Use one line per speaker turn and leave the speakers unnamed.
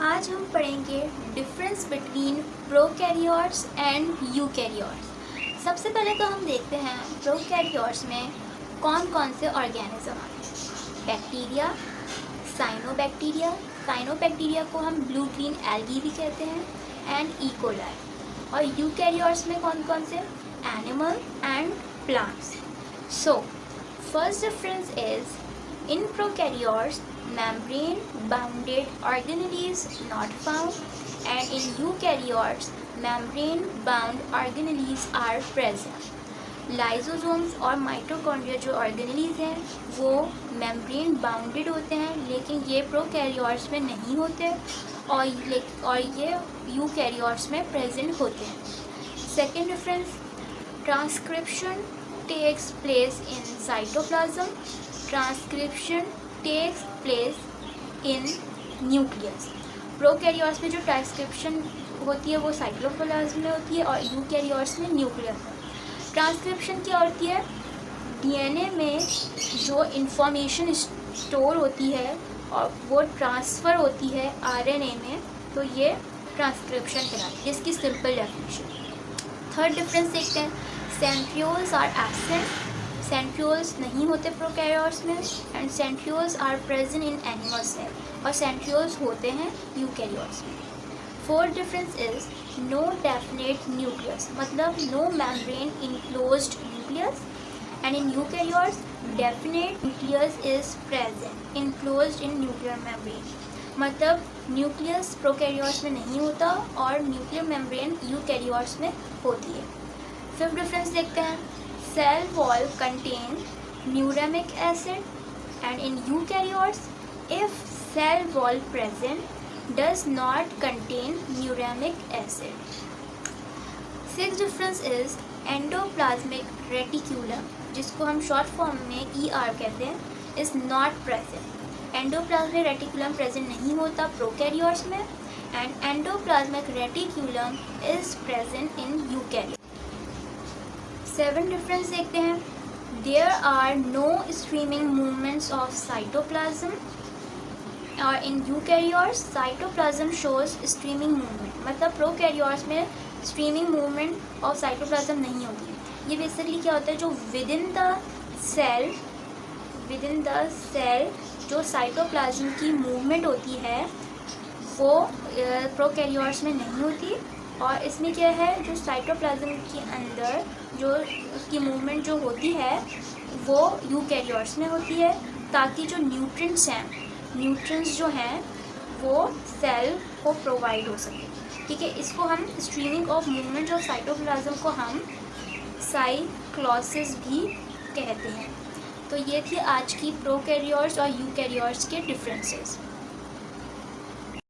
आज हम पढ़ेंगे difference between prokaryotes and eukaryotes. सबसे पहले तो हम देखते हैं प्रोकैरियोट्स में कौन कौन से ऑर्गेनिज्म आते हैं। बैक्टीरिया, साइनोबैक्टीरिया, साइनोबैक्टीरिया को हम ब्लू ग्रीन एल्गी भी कहते हैं, एंड ई कोलाई। और यूकैरियोट्स में कौन कौन से, animal and plants. So first difference is in prokaryotes, membrane-bounded organelles not found, and in eukaryotes, membrane-bound organelles are present. Lysosomes और माइटोकॉन्ड्रिया जो ऑर्गेनेलीज हैं वो मेम्ब्रेन बाउंडेड होते हैं, लेकिन ये प्रोकैरियोट्स में नहीं होते और ये यूकैरियोट्स में प्रेजेंट होते हैं। Second difference, transcription takes place in cytoplasm, transcription takes place in nucleus. Prokaryotes में जो ट्रांसक्रिप्शन होती है वो साइटोप्लाज्म में होती है और यूकैरियोट्स में न्यूक्लियस में। ट्रांसक्रिप्शन क्या होती है, डीएनए में जो इन्फॉर्मेशन स्टोर होती है और वो ट्रांसफ़र होती है आरएनए में, तो ये ट्रांसक्रिप्शन कहलाती है, इसकी सिंपल डेफिनेशन। थर्ड डिफरेंस देखते हैं, सेंट्रियोल्स आर एब्सेंट, सेंट्रियोल्स नहीं होते प्रोकैरियोट्स में, and centrioles are present in animal cell, और सेंट्रियोल्स होते हैं यूकैरियोट्स में। Fourth difference is no definite nucleus, मतलब no membrane enclosed nucleus, and in eukaryotes definite nucleus is present enclosed in nuclear membrane, मतलब nucleus prokaryotes में नहीं होता और न्यूक्लियर मेम्ब्रेन यूकैरियोट्स में होती है। फिफ्थ डिफरेंस देखते हैं, cell wall contains muramic acid, and in eukaryotes if cell wall present does not contain muramic acid. Sixth difference is endoplasmic reticulum, जिसको हम शॉर्ट फॉर्म में ER कहते हैं, is not present. Endoplasmic reticulum present नहीं होता prokaryotes में, and endoplasmic reticulum is present in eukaryotes. 7 difference देखते हैं, there are no streaming movements of cytoplasm, और in eukaryotes cytoplasm shows streaming movement, मतलब प्रोकैरियोट्स में स्ट्रीमिंग मूवमेंट ऑफ साइटोप्लाज्म नहीं होती है। ये बेसिकली क्या होता है, जो विदिन द सेल जो साइटोप्लाज्म की मूवमेंट होती है वो प्रोकैरियोट्स में नहीं होती, और इसमें क्या है, जो साइटोप्लाज्म के अंदर जो उसकी मूवमेंट जो होती है वो यूकैरियोट्स में होती है, ताकि जो न्यूट्रिएंट्स जो हैं वो सेल को प्रोवाइड हो सके। ठीक है, इसको हम streaming of movement of cytoplasm को हम साइक्लोसिस भी कहते हैं। तो ये थी आज की प्रोकैरियोट्स और यूकैरियोट्स के डिफरेंसेस।